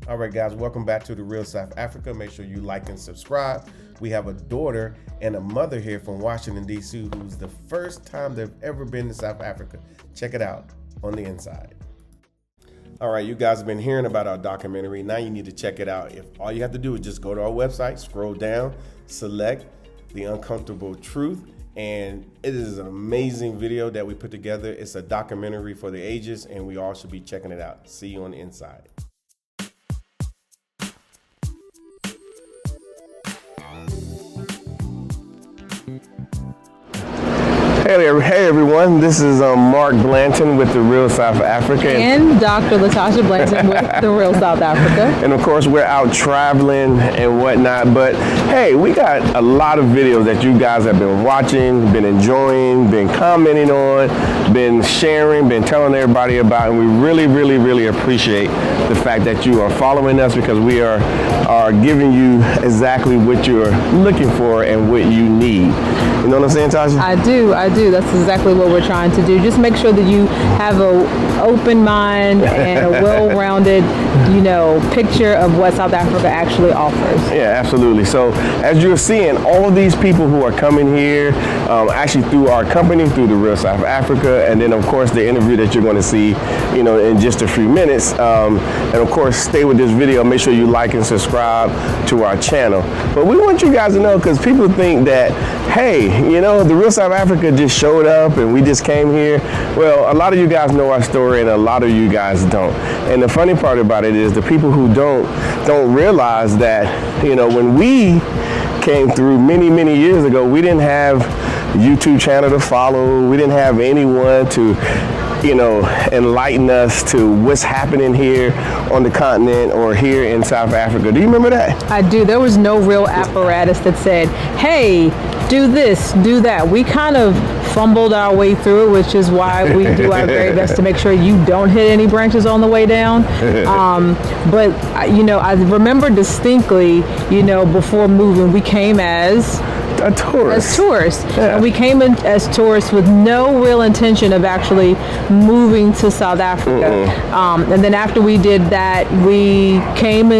All right, guys, welcome back to The Real South Africa. Make sure you like and subscribe. We have a daughter and a mother here from Washington, D.C., who's the first time they've ever been to South Africa. Check it out on the inside. All right, you guys have been hearing about our documentary. Now you need to check it out. If all you have to do is just go to our website, scroll down, select The Uncomfortable Truth, and it is an amazing video that we put together. It's a documentary for the ages, and we all should be checking it out. See you on the inside. Hey everyone, this is Mark Blanton with The Real South Africa. And Dr. Latasha Blanton with The Real South Africa. And of course, we're out traveling and whatnot, but hey, we got a lot of videos that you guys have been watching, been enjoying, been commenting on, been sharing, been telling everybody about, and we really appreciate the fact that you are following us, because we are giving you exactly what you're looking for and what you need. You know what I'm saying, Tasha? I do. That's exactly what we're trying to do. Just make sure that you have an open mind and a well-rounded, picture of what South Africa actually offers. Yeah, absolutely. So as you're seeing, all these people who are coming here, actually through our company, through The Real South Africa, and then of course the interview that you're going to see, in just a few minutes. And of course, stay with this video. Make sure you like and subscribe to our channel. But we want you guys to know, because people think that, hey, The Real South Africa just showed up and we just came here. Well, a lot of you guys know our story and a lot of you guys don't. And the funny part about it is the people who don't realize that, when we came through many years ago, we didn't have a YouTube channel to follow. We didn't have anyone to enlighten us to what's happening here on the continent or here in South Africa. Do you remember that? I do. There was no real apparatus that said, hey, do this, do that. We kind of fumbled our way through it, which is why we do our very best to make sure you don't hit any branches on the way down. But I remember distinctly, before moving, we came as tourists. Yeah. And we came in as tourists with no real intention of actually moving to South Africa. And then after we did that, we came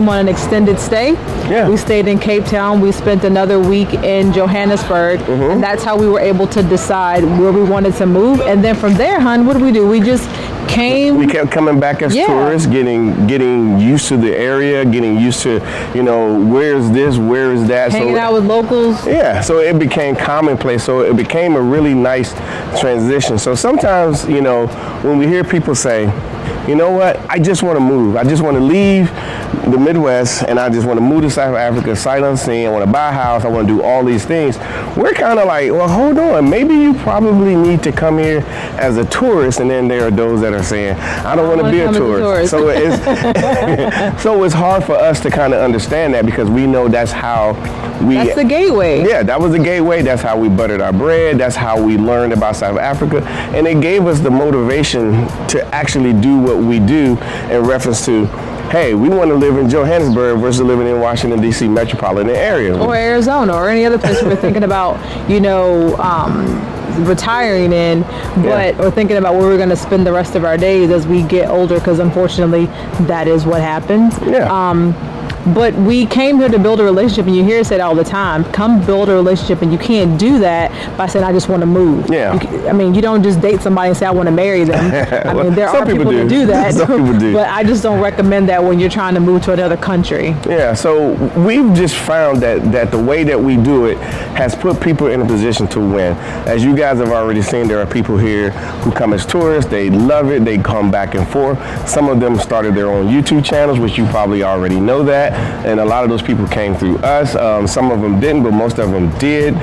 on an extended stay. Yeah. We stayed in Cape Town. We spent another week in Johannesburg. And that's how we were able to decide where we wanted to move. And then from there, hon, what did we do? We just came. We kept coming back as tourists, getting used to the area, getting used to, where is this, where is that. Hanging out with locals. Yeah, so it became commonplace. So it became a really nice transition. So sometimes, when we hear people say, you know what, I just want to move. I just want to leave the Midwest and I just want to move to South Africa, sight unseen. I want to buy a house. I want to do all these things. We're kind of like, well, hold on. Maybe you probably need to come here as a tourist. And then there are those that are saying, I don't want to be a tourist. So it's hard for us to kind of understand that, because we know that's how that's the gateway. Yeah, that was the gateway. That's how we buttered our bread. That's how we learned about South Africa. And it gave us the motivation to actually do what we do in reference to, hey, we want to live in Johannesburg versus living in Washington, D.C. metropolitan area. Or Arizona or any other place we're thinking about, retiring in, or thinking about where we're going to spend the rest of our days as we get older, because unfortunately that is what happens. Yeah. But we came here to build a relationship, and you hear us say it all the time, come build a relationship, and you can't do that by saying, I just want to move. Yeah. You don't just date somebody and say, I want to marry them. There are people who do that. Some people do. But I just don't recommend that when you're trying to move to another country. Yeah, so we've just found that the way that we do it has put people in a position to win. As you guys have already seen, there are people here who come as tourists. They love it. They come back and forth. Some of them started their own YouTube channels, which you probably already know that. And a lot of those people came through us. Some of them didn't, but most of them did.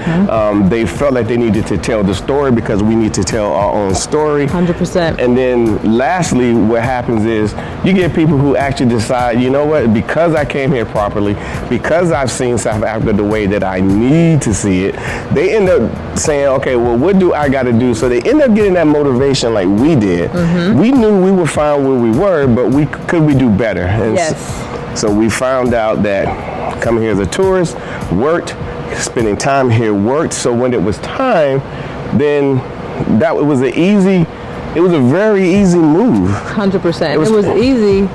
They felt like they needed to tell the story, because we need to tell our own story. 100%. And then lastly, what happens is you get people who actually decide, you know what, because I came here properly, because I've seen South Africa the way that I need to see it, they end up saying, okay, well, what do I got to do? So they end up getting that motivation like we did. We knew we were fine where we were, but could we do better? And yes. So we found out that coming here as a tourist worked, spending time here worked. So when it was time, then it was a very easy move. 100%. It was easy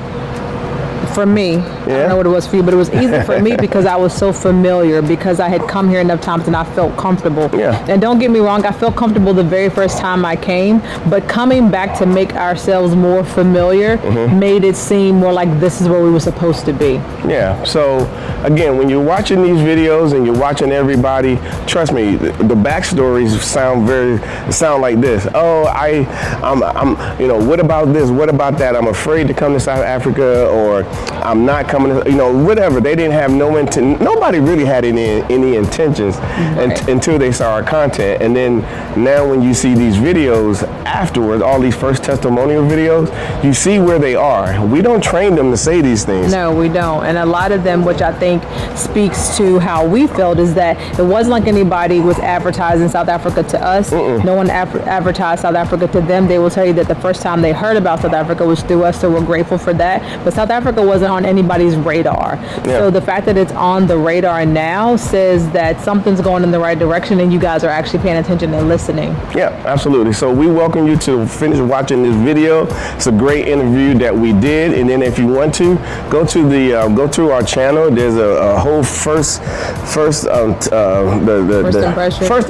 for me, I don't know what it was for you, but it was easy for me because I was so familiar, because I had come here enough times and I felt comfortable. Yeah. And don't get me wrong, I felt comfortable the very first time I came, but coming back to make ourselves more familiar made it seem more like this is where we were supposed to be. Yeah. So again, when you're watching these videos and you're watching everybody, trust me, the backstories sound like this. Oh, I'm, you know, what about this? What about that? I'm afraid to come to South Africa, or I'm not coming to, you know, whatever. They didn't have no intent. Nobody really had any intentions until they saw our content. And then now when you see these videos afterwards, all these first testimonial videos, you see where they are. We don't train them to say these things. No, we don't. And a lot of them, which I think speaks to how we felt, is that it wasn't like anybody was advertising South Africa to us. No one advertised South Africa to them. They will tell you that the first time they heard about South Africa was through us, so we're grateful for that. But South Africa wasn't on anybody's radar. So the fact that it's on the radar now says that something's going in the right direction and you guys are actually paying attention and listening. Yeah, absolutely. So we welcome you to finish watching this video. It's a great interview that we did, and then if you want to, go to our channel. There's a whole first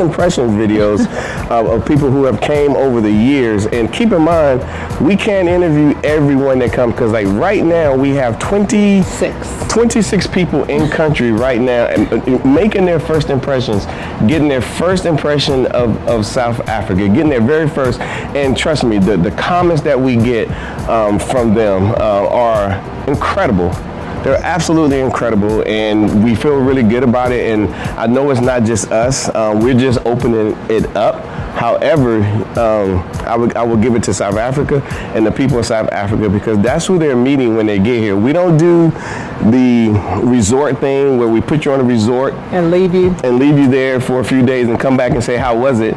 impression videos of people who have came over the years. And keep in mind, we can't interview everyone that comes, because like right now we have 26 people in country right now and making their first impressions, getting their first impression of South Africa, getting their very first. And trust me, the comments that we get from them are incredible. They're absolutely incredible, and we feel really good about it. And I know it's not just us. We're just opening it up. However, I will give it to South Africa and the people of South Africa, because that's who they're meeting when they get here. We don't do the resort thing where we put you on a resort and leave you there for a few days and come back and say, how was it?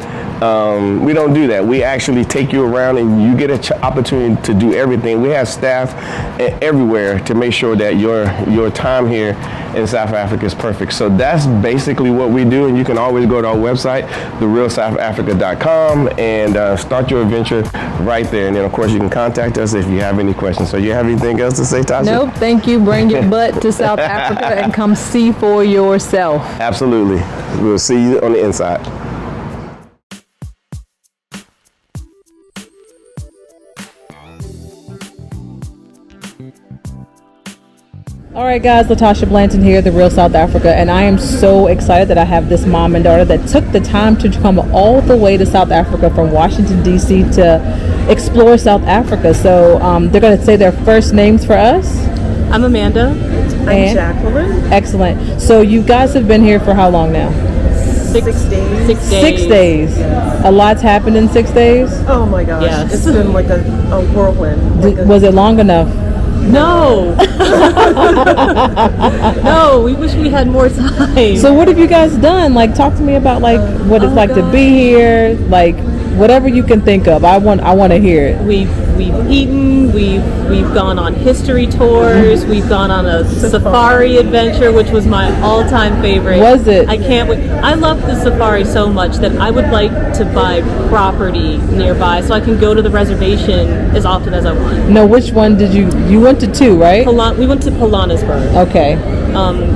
We don't do that. We actually take you around and you get an opportunity to do everything. We have staff everywhere to make sure that your time here in South Africa is perfect. So that's basically what we do, and you can always go to our website, therealsouthafrica.com, and start your adventure right there. And then of course you can contact us if you have any questions. So you have anything else to say, Tasha? Nope, thank you. Bring your butt to South Africa and come see for yourself. Absolutely. We'll see you on the inside. All right, guys, Latasha Blanton here, The Real South Africa, and I am so excited that I have this mom and daughter that took the time to come all the way to South Africa from Washington, D.C. to explore South Africa. So they're going to say their first names for us. I'm Amanda. I'm Jacqueline. Excellent. So you guys have been here for how long now? 6 days. 6 days. A lot's happened in 6 days? Oh my gosh. Yes. It's been like a whirlwind. Was it long enough? No. No, we wish we had more time. So what have you guys done? Like, talk to me about like what it's like to be here, like whatever you can think of. I want to hear it. We've eaten, we've gone on history tours, we've gone on a safari adventure, which was my all-time favorite. Was it? I can't wait. I love the safari so much that I would like to buy property nearby so I can go to the reservation as often as I want. No, which one did you went to 2, right? We went to Johannesburg. Okay.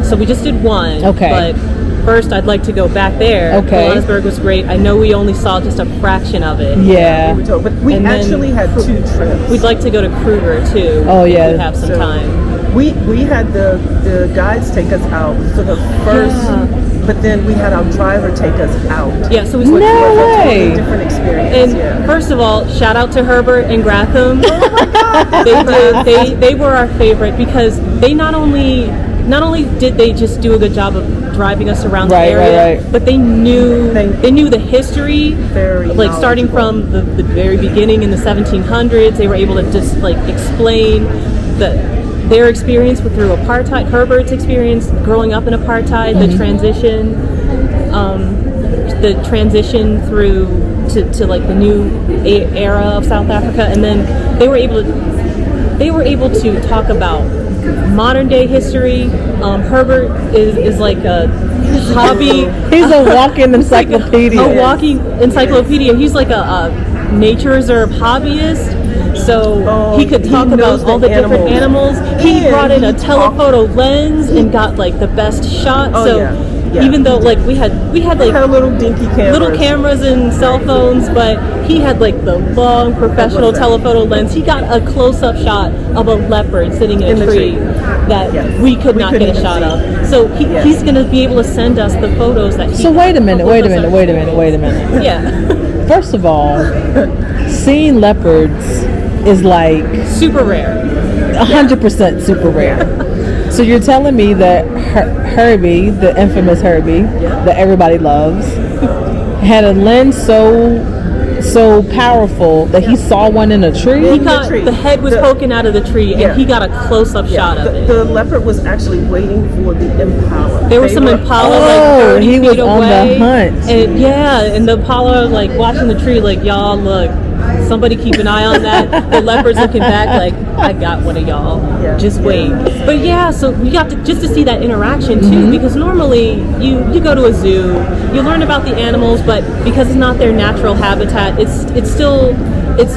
So we just did 1. Okay. But first I'd like to go back there. Okay. Johannesburg was great. I know we only saw just a fraction of it. Yeah. But we actually had 2 trips. We'd like to go to Kruger too. Oh yeah. If we have some time. We had the guides take us out for the first, but then we had our driver take us out. Yeah, so we No went way. A different experience. And first of all, shout out to Herbert and Gratham. Oh my God. They were our favorite because they not only did they just do a good job of driving us around the area, but they knew the history, like starting from the very beginning in the 1700s. They were able to just like explain their experience through apartheid, Herbert's experience growing up in apartheid, the transition through to like the new era of South Africa, and then they were able to talk about modern day history. Herbert is like a hobby. He's a walking encyclopedia. A walking encyclopedia. He's like a nature reserve hobbyist. So he could talk about knows all the the different animals. He And brought in a he telephoto lens and got like the best shot. Oh, so yeah. Yeah, even though he like we had like had little dinky cameras. little cameras and cell phones, but he had like the long professional telephoto lens. He got a close-up shot of a leopard sitting in a tree that Yes. we could not couldn't get a even shot see. of. So he's going to be able to send us the photos that he So got. wait a minute. Yeah. First of all, seeing leopards is like Super rare. 100% super rare. So you're telling me that Herbie, the infamous Herbie, that everybody loves, had a lens so powerful that he saw one in a tree? He got the head was poking out of the tree, and he got a close-up shot of it. The leopard was actually waiting for the impala. There was some impala like 30 he feet was on away. the hunt. And and the impala like watching the tree like, y'all look, somebody keep an eye on that. The leopard's looking back like, I got one of y'all. Just wait. But yeah, so we got to see that interaction too, because normally you go to a zoo, you learn about the animals, but because it's not their natural habitat, it's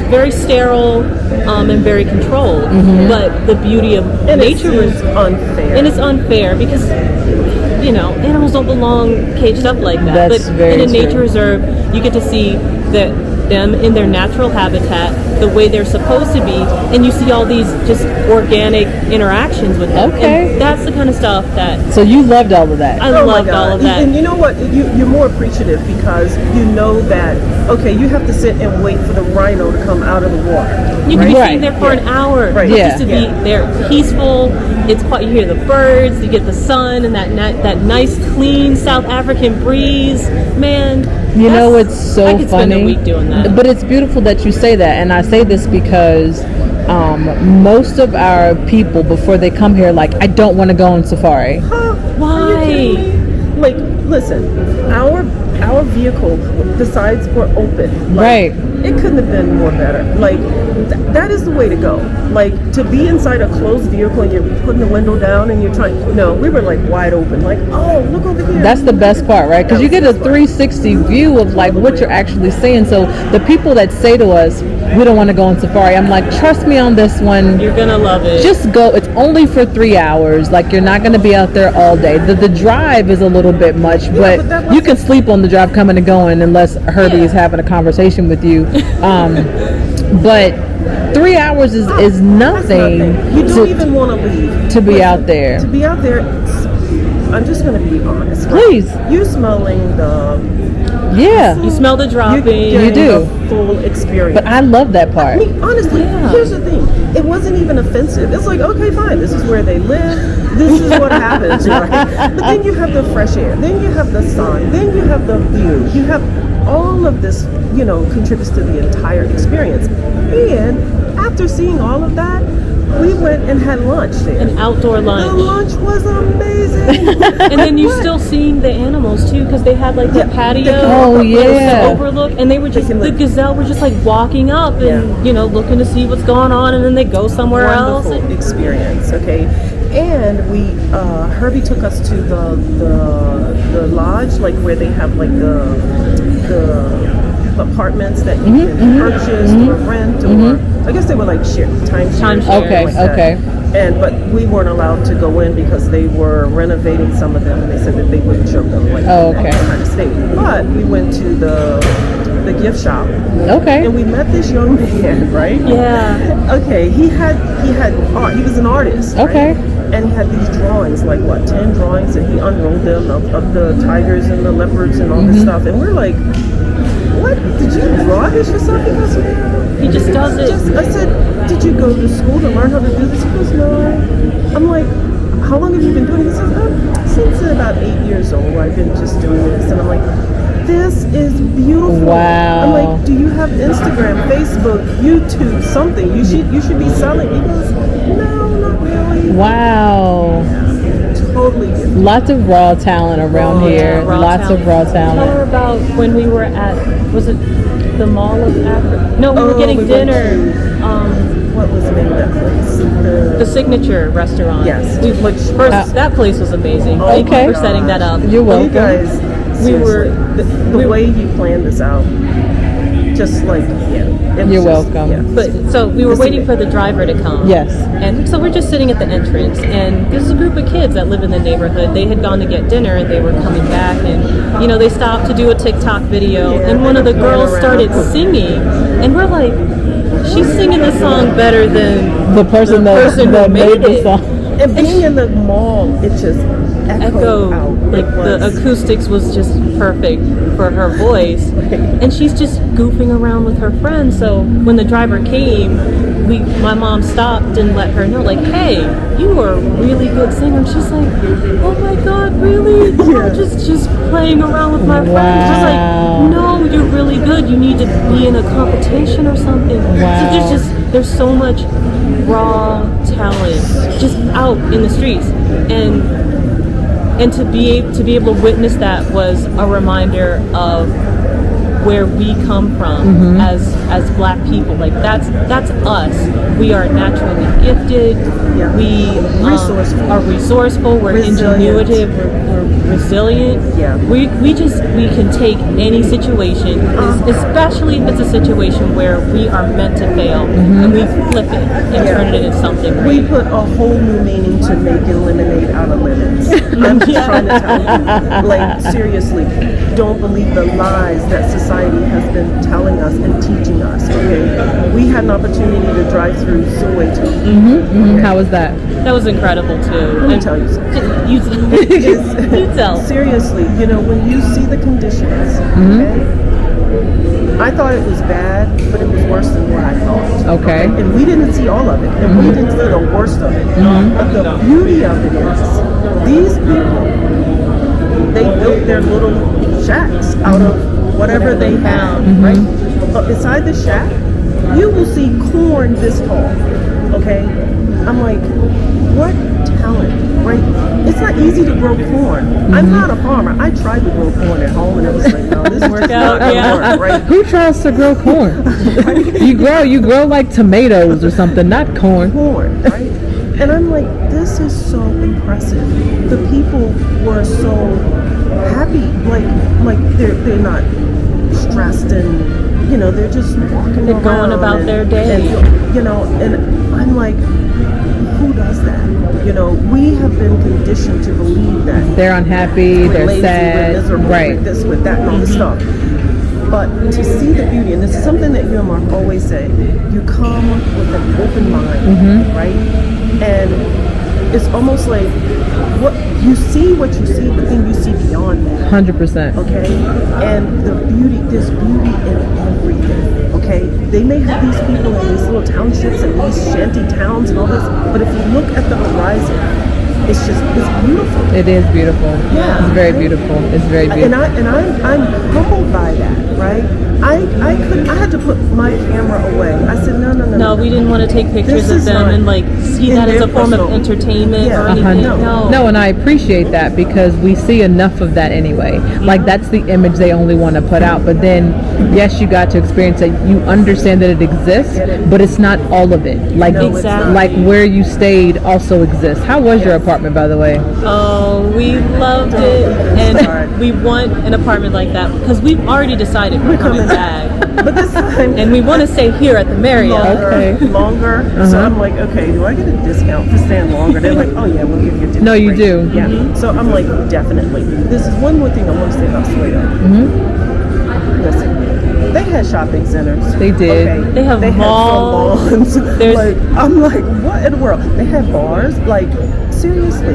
very sterile and very controlled. But the beauty of nature is unfair. And it's unfair because animals don't belong caged up like that. That's but very in a true. nature reserve, you get to see them in their natural habitat, the way they're supposed to be, and you see all these just organic interactions with them. Okay. And that's the kind of stuff that So you loved all of that. I Oh my loved God. all of that. And you know what? You're more appreciative because you know that, okay, you have to sit and wait for the rhino to come out of the water. You can be Right. sitting there for an hour, Right. but Yeah. just to be there, peaceful. It's quite. You hear the birds, you get the sun, and that nice, clean South African breeze. Man, You know, that's- it's so I could funny. spend a week doing that. But it's beautiful that you say that, and I say this because most of our people, before they come here, like, I don't want to go on safari. Why? Like, listen, our vehicle, the sides were open. Like, Right. It couldn't have been more better. Like, that is the way to go. Like, to be inside a closed vehicle and you're putting the window down and you're trying, we were like wide open. Like, oh, look over here. That's the best part, right? Because you get a 360 view of like what you're actually seeing. So the people that say to us, we don't want to go on safari, I'm like, trust me on this one. You're gonna love it. Just go. It's only for 3 hours. Like, you're not going to be out there all day. The drive is a little bit much, but that but you can sleep on the drive coming and going unless Herbie is having a conversation with you. But 3 hours is That's nothing You don't even want to leave. to be out there. To be out there, I'm just going to be honest. right? Please. You smelling Yeah. You smell the dropping. You do. the full experience. But I love that I part. mean, honestly, here's the thing. It wasn't even offensive. It's like, okay, fine. This is where they live. This is what happens, right? But then you have the fresh air. Then you have the sun. Then you have the view. You have all of this, contributes to the entire experience. And after seeing all of that, we went and had lunch there. An outdoor The lunch. lunch was amazing. And then you still seeing the animals too, because they had like the patio, Oh, with yeah. the overlook, and they were just the gazelle were just like walking up and looking to see what's going on, and then they go somewhere else. Wonderful experience. Okay, and we Herbie took us to the lodge, like where they have like the apartments that you can purchase or rent, or I guess they were like timeshare. Okay, like that. okay. But we weren't allowed to go in because they were renovating some of them, and they said that they wouldn't show them like okay. kind of state. But we went to the gift shop. Okay. And we met this young man, right? Yeah. Okay, he had art. He was an artist. right? Okay. And he had these drawings, like 10 drawings, and he unrolled them of the tigers and the leopards and all this stuff. And we're like, what? Did you draw this yourself? He goes, He just does it. I said, did you go to school to learn how to do this? He goes, no. I'm like, how long have you been doing it? He says, since about 8 years old, I've been just doing this. And I'm like, this is beautiful. Wow. I'm like, do you have Instagram, Facebook, YouTube, something? You should be selling. He goes, no, not really. Wow. Totally different. Lots of raw talent around here. Raw Lots talent. of raw Tell her talent. about when we were at, was it the Mall of Africa? No, we were getting we went dinner. What was the name of that place? The Signature restaurant. Yes. We, first, that place was amazing. Thank Okay. you for setting that up. You're You welcome. guys, We were- seriously, the way you planned this out, just like, yeah. It was You're just- welcome. yeah. But so we were waiting for the driver to come. Yes. And so we're just sitting at the entrance, and there's a group of kids that live in the neighborhood. They had gone to get dinner, and they were coming back, and they stopped to do a TikTok video, Yeah, and one of the they were girls going started around. singing, and we're like, she's singing the song better than The person person who that made the it. song. And being in the mall, it just echoed Echo, out. like It the was- acoustics was just perfect for her voice, and she's just goofing around with her friends. So when the driver came, my mom stopped and let her know, like, hey, you are a really good singer. And she's like, oh my god, really? I'm just playing around with my friends. She's Wow. like, no, you're really good. You need to be in a competition or something. Wow. So there's so much raw talent just out in the streets, and to be able to witness that was a reminder of where we come from as Black people. Like that's us. We are naturally gifted. Yeah. We Resourceful. are resourceful. We're Resilient. ingenuitive. We're resilient. Yeah. We can take any situation, especially if it's a situation where we are meant to fail, and we flip it and turn it into something We great. put a whole new meaning to making lemonade out of lemons. I'm just trying to tell you, like, seriously, don't believe the lies that society has been telling us and teaching us, okay? We had an opportunity to drive through Subway too. How was that? That was incredible too. Let me tell you something. You tell. Seriously, when you see the conditions, okay? I thought it was bad, but it was worse than what I thought. Okay. And we didn't see all of it, and we didn't see the worst of it. But the beauty of it is, these people, they built their little shacks out of whatever they found, right? But beside the shack, you will see corn this tall, okay? I'm like, what talent, right? It's not easy to grow corn. I'm not a farmer. I tried to grow corn at home, and it was like, no, this is just not gonna work, right? Who tries to grow corn? you grow like tomatoes or something, not corn. Corn, right? And I'm like, this is so impressive. The people were so happy, like they're not stressed and they're just walking They're around. going about their day. And I'm like, who does that? We have been conditioned to believe that They're unhappy, we're they're lazy, sad. we're miserable, Right. we're this, with that, and all this stuff. But to see the beauty, and this is something that you and Mark always say, you come with an open mind, right? And it's almost like what you see, but then you see beyond that. 100%. Okay, and there's beauty in everything. Okay, they may have these people in these little townships and these shanty towns and all this, but if you look at the horizon, it's beautiful. It is beautiful. Yeah. It's very beautiful. It's very beautiful. And I'm humbled by that, right? I had to put my camera away. I said no. No, we didn't want to take pictures This of is them not and see in that as their a form of personal- entertainment Yeah. or anything. No. And I appreciate that because we see enough of that anyway. Like that's the image they only want to put out. But then, yes, you got to experience it. You understand that it exists, but it's not all of it. Like No, it's not. like where you stayed also exists. How was your apartment, by the way? Oh, we loved it, and we want an apartment like that because we've already decided we're coming back, But this time, and we want to stay here at the Marriott. longer. So I'm like, okay, do I get a discount for staying longer? They're like, oh yeah, we'll give you a discount. No, you do. Yeah. So I'm like, definitely. This is one more thing I want to say about Soweto. Listen, they had shopping centers. They did. Okay. They have malls. Had salons. There's- I'm like, what in the world? They had bars. Like, seriously.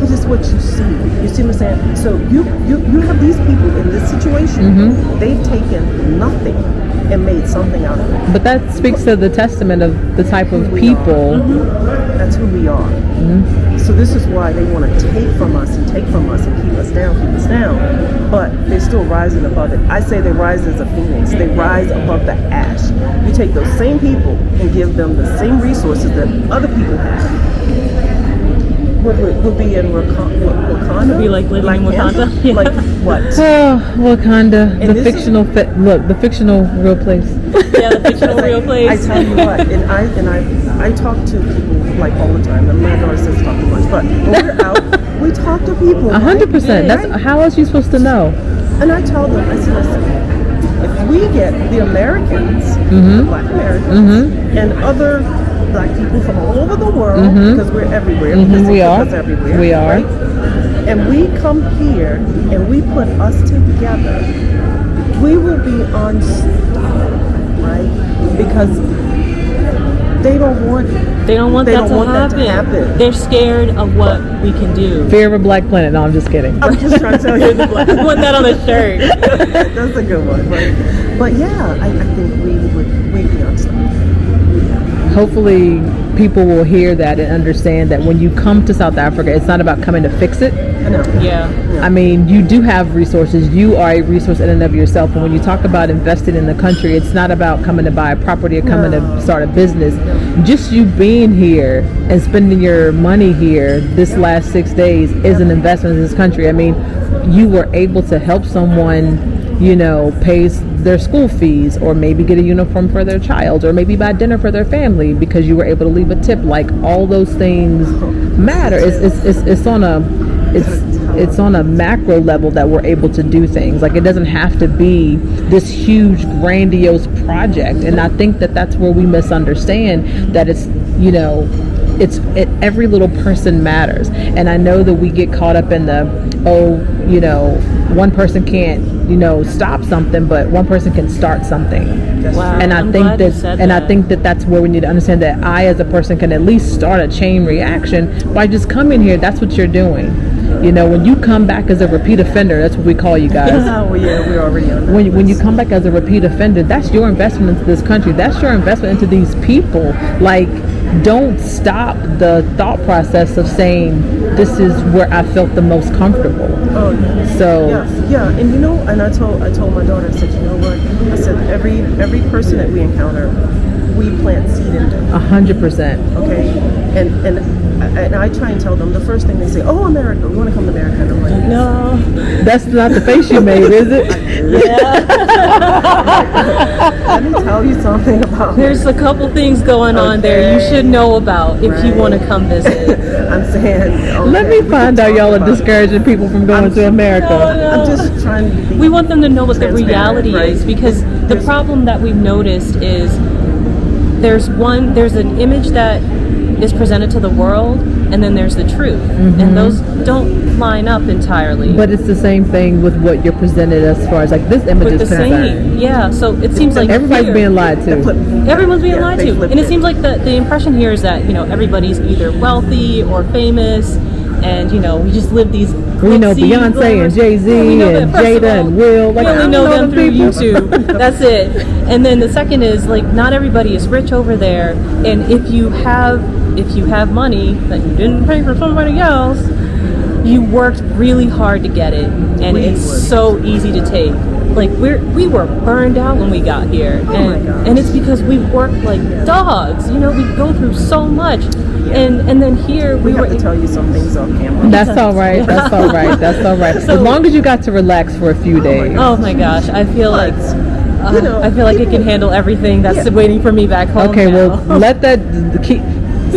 But it's what you see. You see what I'm saying? So you have these people in this situation. They've taken nothing and made something out of it. But that speaks to the testament of the type of people. That's who we are. So this is why they want to take from us and keep us down. But they're still rising above it. I say they rise as a phoenix. They rise above the ash. You take those same people and give them the same resources that other people have. Would be in Wakanda? Would be like living in Panther? Wakanda? Yeah. Like what? Oh, Wakanda, And the this is- fictional the fictional real place. Yeah, the fictional real I place. tell you what, and I talk to people like all the time. And my daughter says talk too much, but when we're out, we talk to people. 100%. right? That's how else are you supposed to know? And I tell them, I said, listen, if we get the Americans, the Black Americans, and other Black people from all over the world, because we're everywhere. Because We are. us everywhere. We are. Right? And we come here and we put us together. We will be unstoppable, right? Because they don't want They don't want, They that, don't to want that to happen. happen. They're scared of what we can do. Fear of a black planet. No, I'm just kidding. I'm just trying to tell you. I want that on a shirt. That's a good one. But yeah, I think we'd be unstoppable. Hopefully people will hear that and understand that when you come to South Africa, it's not about coming to fix it. I know. Yeah. I mean, you do have resources. You are a resource in and of yourself. And when you talk about investing in the country, it's not about coming to buy a property or coming to start a business. Just you being here and spending your money here this last 6 days is an investment in this country. I mean, you were able to help someone, pay their school fees, or maybe get a uniform for their child, or maybe buy dinner for their family because you were able to leave a tip. Like, all those things matter. It's on a macro level that we're able to do things. Like, it doesn't have to be this huge grandiose project. And I think that that's where we misunderstand that every little person matters. And I know that we get caught up in the one person can't stop something, but one person can start something. Wow. And I I'm think glad you said that. I think that that's where we need to understand that I, as a person, can at least start a chain reaction by just coming here. That's what you're doing. When you come back as a repeat offender, that's what we call you guys. Oh yeah, we're already on that. When you come back as a repeat offender, that's your investment into this country. That's your investment into these people. Like, don't stop the thought process of saying, this is where I felt the most comfortable. Oh yeah. So Yeah, and and I told my daughter, I said, you know what? I said every person that we encounter, we plant seed in them. 100%. Okay, and I try and tell them, the first thing they say, oh, America, we want to come to America. And I'm like, No. That's not the face you made, is it? let me tell you something about There's a couple things going on there you should know about if you want to come visit. I'm saying, Let me find out y'all are discouraging people from going to America. I'm just trying to be We want them to know what the transparent, reality right? is, because the problem that we've noticed is there's an image that is presented to the world, and then there's the truth, and those don't line up entirely. But it's the same thing with what you're presented as far as, like, this image But is the concerned. same, yeah. So it seems like Everybody's here- being lied to. Everyone's being lied they to, flipped and it seems like the impression here is that everybody's either wealthy or famous, and we just live these. We know glitzy, Beyonce glamorous- and Jay-Z Yeah, we know and that, first of Jada all. and Will. Like, We I only don't know know them them through people. YouTube. That's it. And then the second is, like, not everybody is rich over there, and if you have money that you didn't pay for somebody else, you worked really hard to get it, and it's so easy to take. Like, we were burned out when we got here, and it's because we worked like dogs. We go through so much, and then here We were have to tell you some things off camera. That's all right. That's all right. That's all right. As long as you got to relax for a few days. Oh my gosh, I feel like I feel like it can handle everything that's Yeah. waiting for me back home. Okay, now. well, let that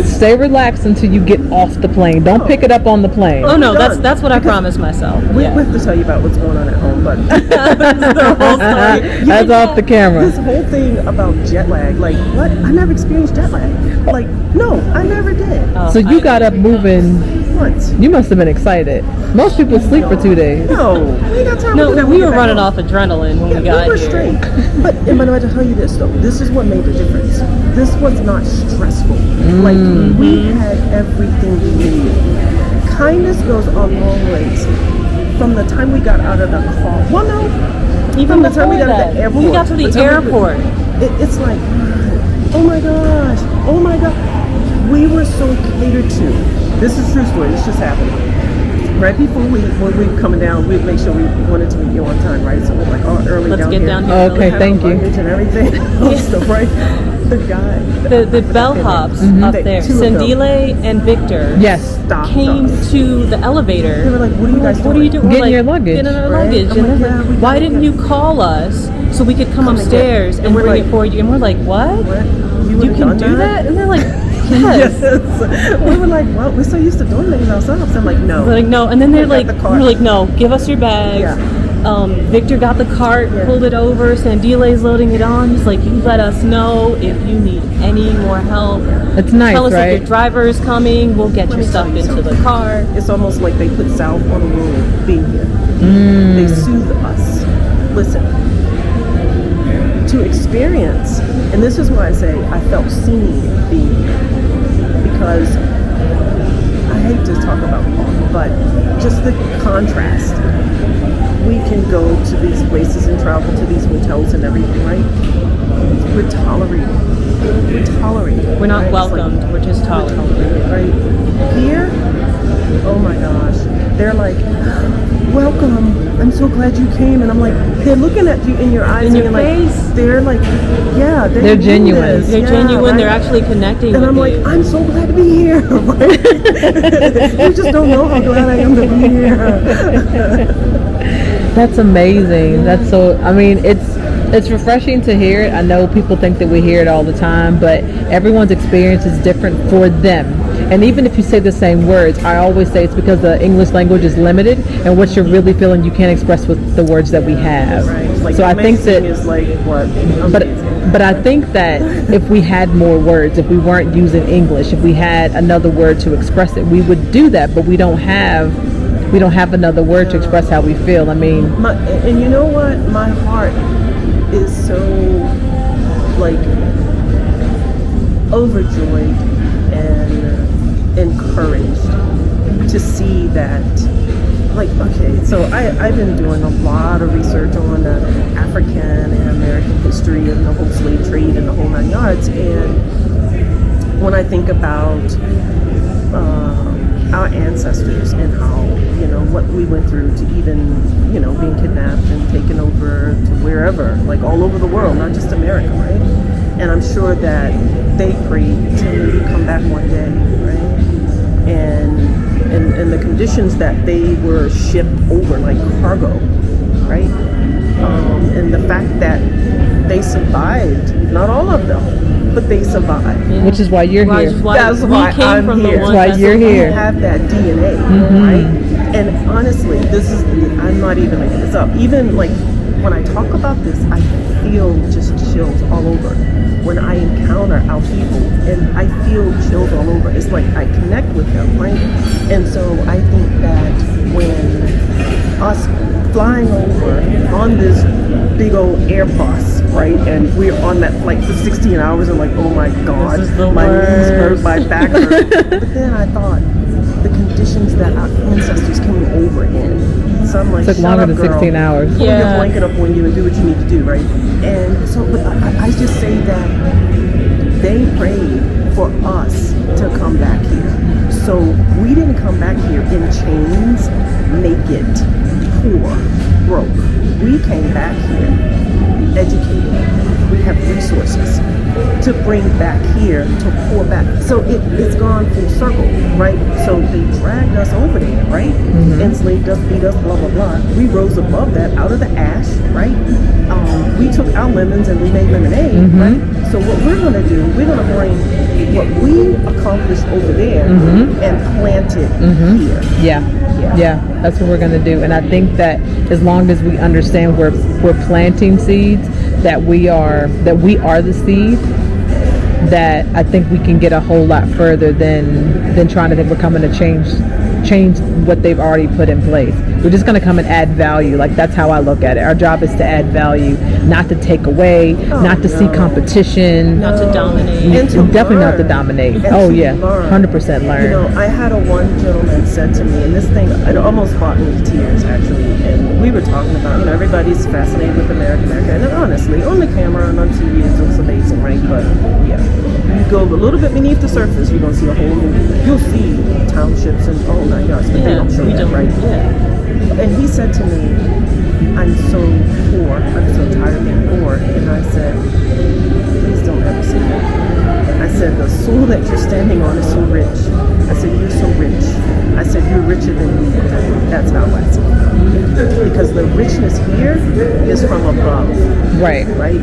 stay relaxed until you get off the plane. Don't pick it up on the plane. Oh no, Done. that's what I promised myself. We Yeah. have to tell you about what's going on at home, but The whole story. That's off the camera. this whole thing about jet lag, like, what? I never experienced jet lag. Like, no, I never did. So you got up moving. Once. You must have been excited. Most people sleep for 2 days. No, we ain't got time to No, do that we when were get back running home. off adrenaline when we Yeah, got we were here. straight. But I'm going to tell you this, though. This is what made the difference. This was not stressful. Like, we had everything we needed. Kindness goes a long ways. From the time we got out of the car. Well, no. Even From the time we before got to that, the airport. when we got to the time we- airport. It's like, oh my gosh. Oh my God. We were so catered to. This is true story. This just happened. Right before when we were coming down, we'd make sure we wanted to meet you on time, right? So we're like, oh, early Let's down get here. down here. Okay, Had thank our you. luggage and everything. Stuff, right? The guy. The bellhops up there, Two of them. Sandile and Victor, Yes. Stopped came us. to the elevator. They were like, what are you guys doing? What are you doing? We're Getting like, your luggage. Getting our Right? luggage. I'm And like, they're yeah, like, we why gotta didn't get- you call us so we could come and get upstairs it. and we're bring like, it for you? And we're like, what? What? You would've can done do that? And they're like, Yes. yes. We were like, well, we're so used to doing things ourselves. I'm like, no. We're like, no. And then they're We got like, the car. we're like, no, give us your bags. Yeah. Victor got the cart, pulled it over. Sandile's loading it on. He's like, you let us know if you need any more help. It's nice, Tell us right? if your driver is coming. We'll get your stuff into the car. It's almost like they put salve on the wound being here. They soothe us. Listen, to experience, and this is why I say I felt seen being here, because I hate to talk about Paul, but just the contrast. We can go to these places and travel to these hotels and everything, right? We're tolerated. We're not right? welcomed. We're just tolerated. Right? Here, oh my gosh, they're like, welcome. I'm so glad you came. And I'm like, they're looking at you in your eyes In and your you're face. like, they're like, yeah, They're genuine. this. They're Yeah, genuine. right? They're actually connecting And with I'm you. like, I'm so glad to be here. You just don't know how glad I am to be here. That's amazing. That's so, I mean, it's refreshing to hear it. I know people think that we hear it all the time, but everyone's experience is different for them. And even if you say the same words, I always say it's because the English language is limited, and what you're really feeling you can't express with the words that we have. Right. Like, So I think that, is like what? but I think that if we had more words, if we weren't using English, if we had another word to express it, we would do that. But we don't have another word to express how we feel. I mean, And you know what? My heart is so like overjoyed and encouraged to see that. Like, okay, so I've been doing a lot of research on African and American history and the whole slave trade and the whole 9 yards. And when I think about our ancestors and how, what we went through to even, being kidnapped and taken over to wherever, like all over the world, not just America, right? And I'm sure that they prayed to maybe come back one day, right? And the conditions that they were shipped over, like cargo, right? And the fact that they survived, not all of them, but they survived. which is why you're here. That's why we came I'm from here. the ones That's why that you're survived. here. We have that DNA, right? And honestly, I'm not even making this up. Even like when I talk about this, I feel just chills all over. When I encounter our people, and I feel chills all over. It's like I connect with them, right? And so I think that when us flying over on this big old Airbus, right? And we're on that flight for 16 hours and like, oh my God, This is the my knees hurt, worst. my back hurt. But then I thought, the conditions that our ancestors came over in. So I'm like, Took shut longer up, than girl. 16 hours. Pull your Yeah. blanket up on you and do what you need to do, right? And so, but I just say that they prayed for us to come back here. So we didn't come back here in chains, naked, poor, broke. We came back here educated. We have resources to bring back here, to pour back. So it's gone full circle, right? So they dragged us over there, right? Enslaved us, beat us, blah, blah, blah. We rose above that out of the ash, right? We took our lemons and we made lemonade, right? So what we're going to do, we're going to bring what we accomplished over there and plant it here. Yeah, that's what we're going to do. And I think that as long as we understand we're planting seeds, that we are the seed, that I think we can get a whole lot further than trying to think we're coming to change what they've already put in place. We're just going to come and add value. Like, that's how I look at it. Our job is to add value, not to take away, not to see competition, Not to dominate. And to definitely not to learn. dominate. And Oh to yeah, learn. 100% learn. You know, I had one gentleman said to me, and this thing, it almost brought me to tears actually, and we were talking about, everybody's fascinated with America, and honestly, on the camera and on TV it looks amazing, right? But yeah, you go a little bit beneath the surface, you're going to see a whole new, you'll see townships and oh my gosh, but they don't show that, right? Yeah. And he said to me, I'm so poor, I'm so tired of being poor, and I said, please don't ever say that. I said, the soil that you're standing on is so rich. I said, you're so rich. I said, you're richer than me. That's how I see it. Because the richness here is from above. Right. Right?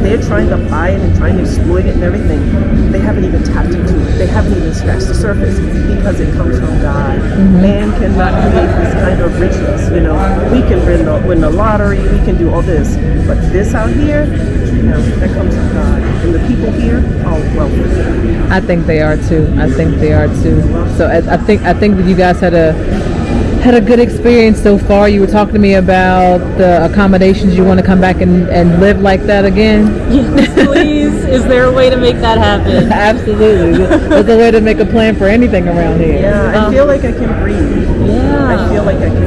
They're trying to buy it and trying to exploit it and everything. They haven't even tapped into it. They haven't even scratched the surface because it comes from God. Man cannot create this kind of richness. You know, we can win the lottery, we can do all this, but this out here, you know, that comes from God. And the people here are wealthy. I think they are too. So I think that you guys had a good experience so far. You were talking to me about the accommodations. You want to come back and live like that again? Yes, please. Is there a way to make that happen? Absolutely. There's a way to make a plan for anything around here. Yeah, I feel like I can breathe. Yeah. I feel like I can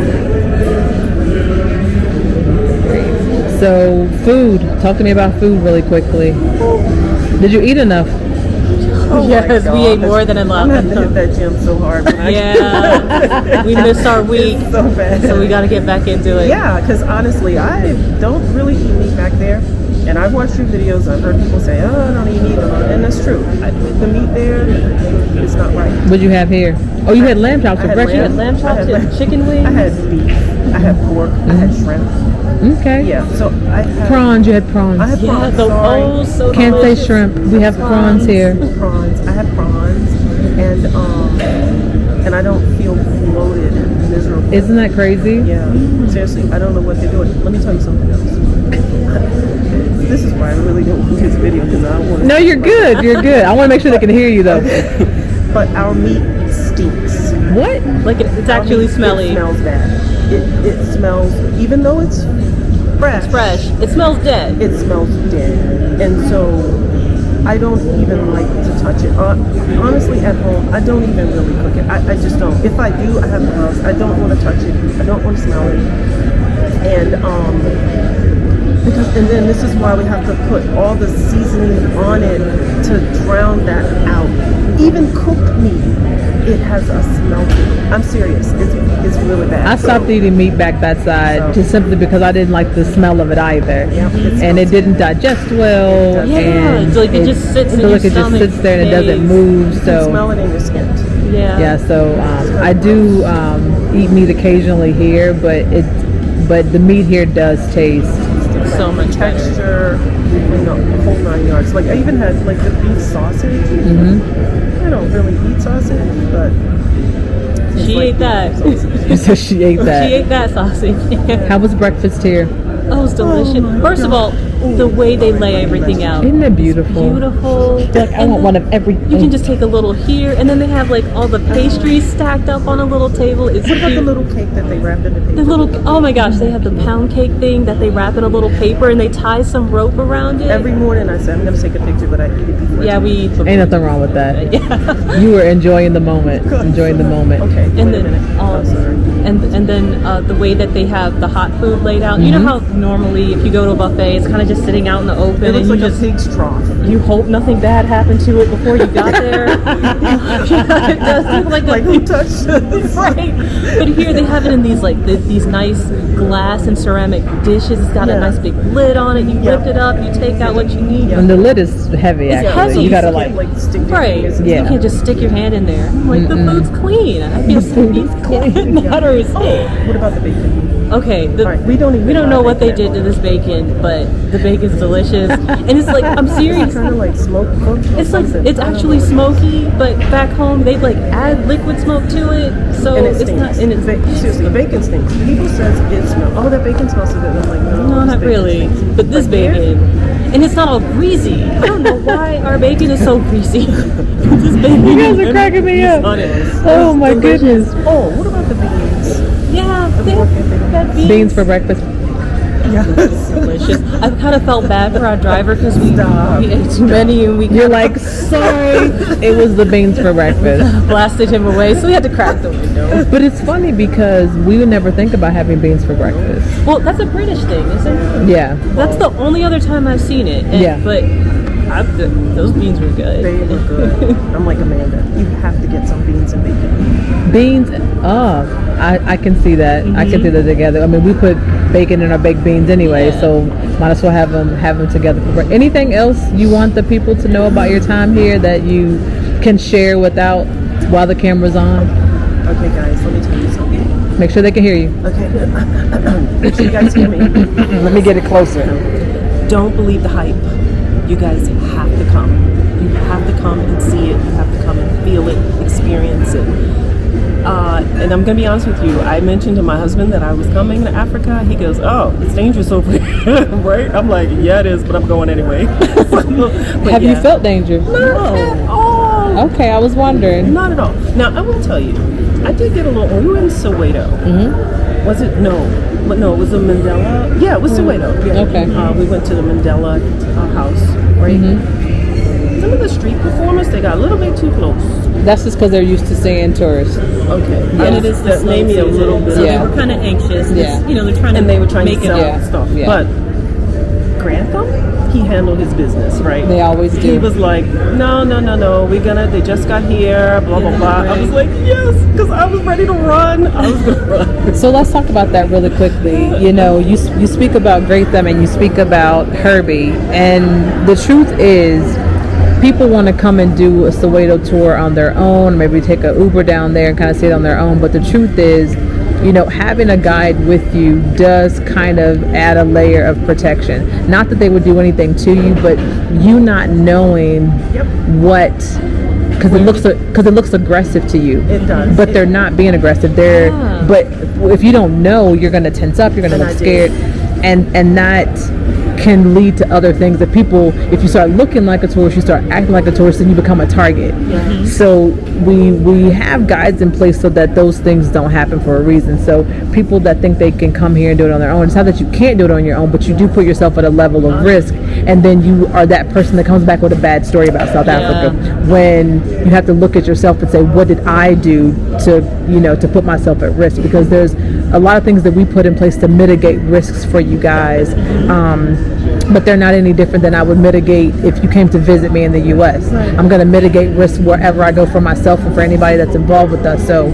breathe. So food. Talk to me about food really quickly. Did you eat enough? Oh Yes, my we ate gosh. more than enough. I'm gonna have to hit that gym so hard. Yeah, we missed our week, So bad. so we got to get back into it. Yeah, because honestly, I don't really eat meat back there. And I've watched your videos. I've heard people say, "Oh, I don't eat meat," and that's true. The meat there is not right. What'd you have here? Oh, you had lamb chops I for had breakfast. Lamb chops I had and chicken wings. I had beef. I had pork. I had shrimp. Okay. Yeah. So I had Prawns. You had prawns. I had Yeah, prawns. the Sorry. oh so Can't say delicious. shrimp. We have prawns here. Prawns. I had prawns, and I don't feel bloated and miserable. Isn't that crazy? Yeah, seriously, I don't know what they're doing. Let me tell you something else. This is why I really don't want this video because I don't want to. No, you're good. You're good. I want to make sure they can hear you though. But our meat stinks. What? Like it's Our actually meat, smelly. It smells bad. It smells, even though it's fresh. Fresh. It smells dead. It smells dead, and so I don't even like to touch it. Honestly, at home, I don't even really cook it. I just don't. If I do, I have gloves. I don't want to touch it. I don't want to smell it. And and then this is why we have to put all the seasoning on it to drown that out. Even cooked meat, it has a smell to it. I'm serious. It's really bad. I stopped eating meat back that side just simply because I didn't like the smell of it either. Yeah, And it didn't digest well. Yeah, and it's like it just sits in so your like it just stomach sits there and it doesn't days. move. You can So smell it in your skin. Yeah. so I do eat meat occasionally here, but the meat here does taste. So much better. Texture, the whole 9 yards. Like I even had like the beef sausage. I don't really eat sausage, but it's She like ate that. So she ate that. She ate that sausage. How was breakfast here? Oh, it was delicious. my First of all, the way they lay everything out. Isn't it beautiful? Beautiful. Like I want one of everything. You can just take a little here, and then they have like all the pastries stacked up on a little table. It's What about cute. the little cake that they wrapped in the paper? The little, oh my gosh, they have the pound cake thing that they wrap in a little paper and they tie some rope around it. Every morning I say I'm gonna take a picture, but I eat it before. Yeah, we eat before. Ain't nothing wrong with that. Yeah. You were enjoying the moment. Enjoying the moment. Okay. And wait a then, minute. Oh, sorry. and then the way that they have the hot food laid out. You know how normally if you go to a buffet, it's kind of just sitting out in the open, It looks and like you a just pig's trough. you hope nothing bad happened to it before you got there. It does look like Like a who touched this? right. But here they have it in these like these nice glass and ceramic dishes. It's got a Yeah. nice big lid on it. You Yeah. lift it up, you take out what you need. And the lid is heavy It's actually. heavy. You gotta You like like stick your Right. fingers in. Yeah. You can't just stick your hand in there. Like the food's clean. I feel the food's clean. It matters. What about the bacon? Okay, All right, we don't know what they buy bacon did to this bacon, but the bacon's delicious. And it's like I'm serious. Kind of like smoke cooked. or It's like something. it's I don't actually know. smoky, but back home they like add liquid smoke to it, so And it it's stinks. not. And it's Seriously, the bacon stinks. People says it smells. Oh, that bacon smells so good. I'm like, no, no, this not bacon really. stinks. But this But here, bacon, and it's not all greasy. I don't know why our bacon is so greasy. This bacon. You guys are cracking me up. on it. Oh my goodness. Oh, what about the beans? Yeah, they have beans. Beans for breakfast. Yes. Delicious. I kind of felt bad for our driver because we ate too many and we You're kinda like, sorry, it was the beans for breakfast. blasted him away, so we had to crack the window. But it's funny because we would never think about having beans for breakfast. Well, that's a British thing, isn't it? Yeah. That's the only other time I've seen it. And, Yeah. But those beans were good. They were good. I'm like, Amanda, you have to get some beans and bacon. Beans, I can see that. I can see that together. I mean, we put bacon in our baked beans anyway, Yeah. so might as well have them together for breakfast. Anything else you want the people to know about your time here that you can share while the camera's on? Okay, guys, let me tell you something. Make sure they can hear you. Okay, make sure you guys hear me. Let me get it closer. Don't believe the hype. You guys have to come. You have to come and see it. You have to come and feel it, experience it. And I'm gonna be honest with you. I mentioned to my husband that I was coming to Africa. He goes, "Oh, it's dangerous over here, right?" I'm like, "Yeah, it is, but I'm going anyway." Have you felt danger? Not at all. Okay, I was wondering. Not at all. Now I will tell you, I did get a little. We were in Soweto. Mm-hmm. Was it no? But no, it was the Mandela. Yeah, it was Soweto. Yeah. Okay. We went to the Mandela house, right? Mm-hmm. Some of the street performers, they got a little bit too close. That's just because they're used to seeing tourists. Okay. Yeah. And it is the that slow made me a season, little bit. so Yeah. they were kind of anxious. Yeah. You know, they're trying to And they were trying make to it sell Yeah. stuff. Yeah. But Grantham, he handled his business, right? They always do. He was like, no, they just got here, blah, blah, blah. I was like, yes, because I was ready to run. I was going to run. So let's talk about that really quickly. You know, you speak about Gratham and you speak about Herbie, and the truth is, people want to come and do a Soweto tour on their own, maybe take an Uber down there and kind of see it on their own. But the truth is, you know, having a guide with you does kind of add a layer of protection. Not that they would do anything to you, but you not knowing what, because it looks aggressive to you. It does. But they're not being aggressive. But if you don't know, you're going to tense up. You're going to look scared, and that can lead to other things. That people, if you start looking like a tourist, you start acting like a tourist, then you become a target. Mm-hmm. So we have guides in place so that those things don't happen for a reason. So people that think they can come here and do it on their own, it's not that you can't do it on your own, but you do put yourself at a level of risk, and then you are that person that comes back with a bad story about South Africa, when you have to look at yourself and say, what did I do to put myself at risk? Because there's a lot of things that we put in place to mitigate risks for you guys, but they're not any different than I would mitigate if you came to visit me in the U.S. Right. I'm going to mitigate risks wherever I go for myself and for anybody that's involved with us. So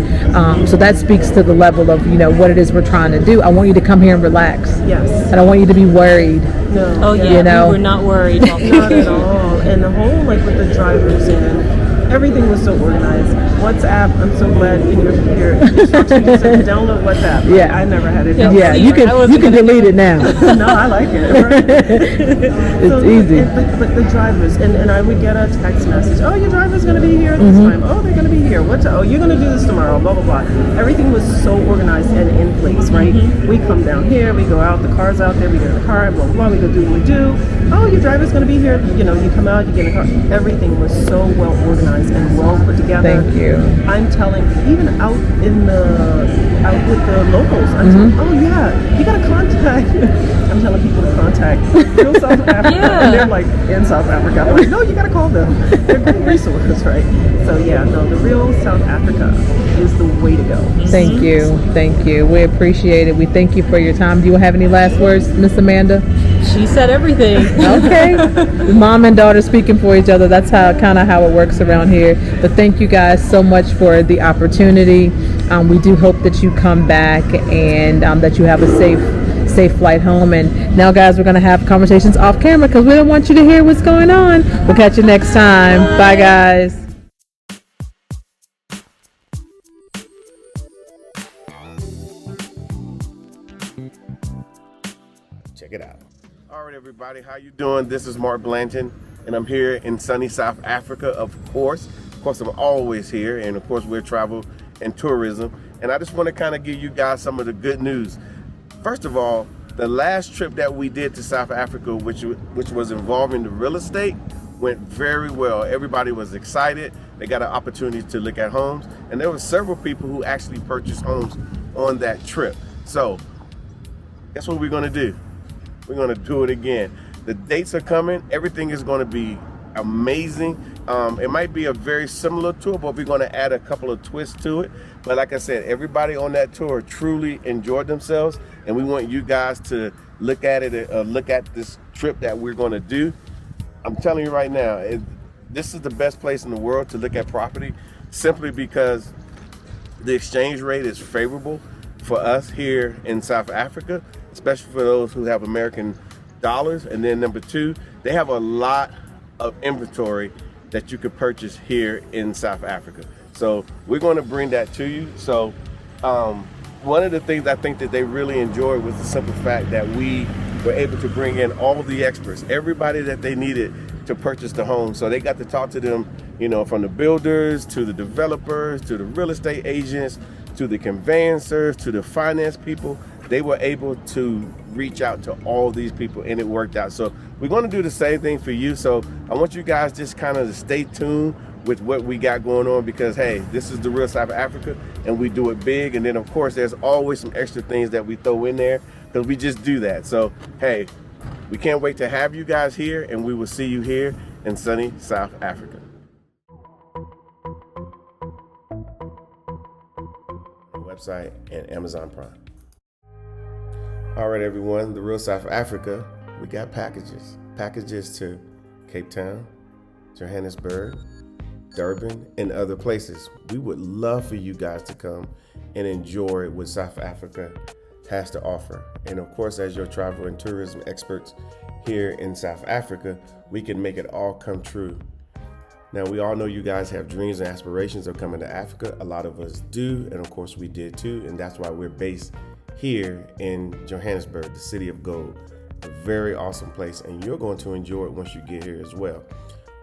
that speaks to the level of, what it is we're trying to do. I want you to come here and relax. Yes. I don't want you to be worried. No. Oh yeah, we were not worried. Not at all. And the whole, with the drivers and everything was so organized. WhatsApp, I'm so glad in your instructions you said download WhatsApp. Yeah. I never had it. Yeah, you can delete it now. No, I like it. Right? It's easy. But the drivers, and I would get a text message, oh, your driver's going to be here this time. Oh, they're going to be here. Oh, you're going to do this tomorrow, blah, blah, blah. Everything was so organized and in place, right? We come down here, we go out, the car's out there, we get in the car, blah, blah, blah, we go do what we do. Oh, your driver's going to be here. You come out, you get in the car. Everything was so well organized and well put together. Thank you. I'm telling, even out with the locals, I'm telling, oh yeah, you got to contact. I'm telling people to contact Real South Africa, and they're like in South Africa. I'm like, no, you got to call them. They're great resources, right? So yeah, no, the Real South Africa is the way to go. Thank you. We appreciate it. We thank you for your time. Do you have any last words, Miss Amanda? She said everything. Okay. Mom and daughter speaking for each other. That's how it works around here. But thank you guys so much for the opportunity. We do hope that you come back and that you have a safe flight home. And now, guys, we're going to have conversations off camera because we don't want you to hear what's going on. We'll catch you next time. Bye guys. Check it out. All right, everybody, how you doing? This is Mark Blanton, and I'm here in sunny South Africa, of course. Of course, I'm always here, and of course, we're travel and tourism. And I just want to kind of give you guys some of the good news. First of all, the last trip that we did to South Africa, which was involving the real estate, went very well. Everybody was excited. They got an opportunity to look at homes, and there were several people who actually purchased homes on that trip. So, guess what we're going to do? We're going to do it again. The dates are coming. Everything is going to be amazing. It might be a very similar tour, but we're going to add a couple of twists to it. But like I said, everybody on that tour truly enjoyed themselves, and we want you guys to look at it, look at this trip that we're going to do. I'm telling you right now, this is the best place in the world to look at property, simply because the exchange rate is favorable for us here in South Africa, especially for those who have American dollars. And then number two, they have a lot of inventory that you could purchase here in South Africa. So we're going to bring that to you. So one of the things I think that they really enjoyed was the simple fact that we were able to bring in all of the experts, everybody that they needed to purchase the home. So they got to talk to them You know, from the builders to the developers to the real estate agents to the conveyancers to the finance people, they were able to reach out to all these people, and it worked out. So we're going to do the same thing for you. So I want you guys just kind of to stay tuned with what we got going on, because hey, this is the real South Africa and we do it big. And then of course there's always some extra things that we throw in there because we just do that. So hey, we can't wait to have you guys here, and we will see you here in sunny South Africa. Website and Amazon Prime. All right, everyone, the real South Africa, we got packages to Cape Town, Johannesburg, Durban, and other places. We would love for you guys to come and enjoy what South Africa has to offer. And of course, as your travel and tourism experts here in South Africa, we can make it all come true. Now, we all know you guys have dreams and aspirations of coming to Africa. A lot of us do, and of course we did too, and that's why we're based here in Johannesburg, the city of gold. A very awesome place, and you're going to enjoy it once you get here as well.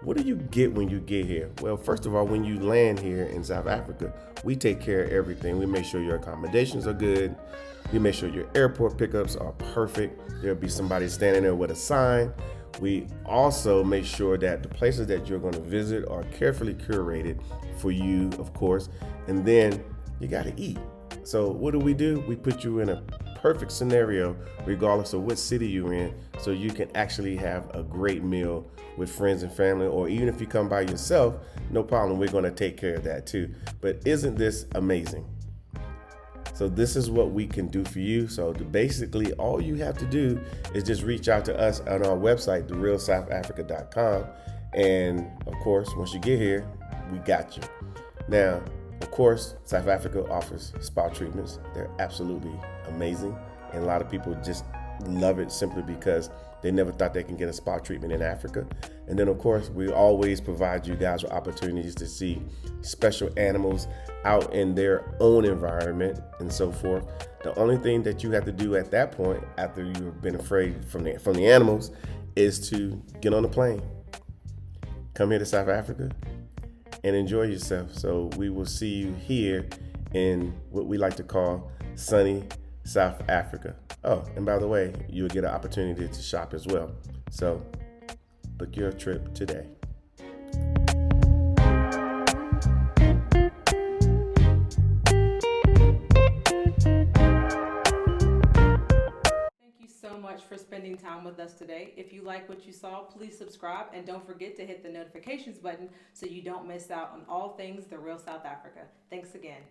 What do you get when you get here? Well, first of all, when you land here in South Africa, we take care of everything. We make sure your accommodations are good. We make sure your airport pickups are perfect. There'll be somebody standing there with a sign. We also make sure that the places that you're going to visit are carefully curated for you, of course, and then you got to eat. So what do? We put you in a perfect scenario regardless of what city you're in, so you can actually have a great meal with friends and family, or even if you come by yourself, no problem, we're going to take care of that too. But isn't this amazing? So this is what we can do for you. So basically all you have to do is just reach out to us on our website, therealsouthafrica.com. And of course, once you get here, we got you. Now, of course, South Africa offers spa treatments. They're absolutely amazing. And a lot of people just love it simply because they never thought they can get a spa treatment in Africa. And then of course, we always provide you guys with opportunities to see special animals out in their own environment and so forth. The only thing that you have to do at that point, after you've been afraid from the animals, is to get on a plane, come here to South Africa, and enjoy yourself. So we will see you here in what we like to call sunny South Africa. Oh, and by the way, you'll get an opportunity to shop as well. So book your trip today. Thank you so much for spending time with us today. If you like what you saw, please subscribe, and don't forget to hit the notifications button so you don't miss out on all things The Real South Africa. Thanks again.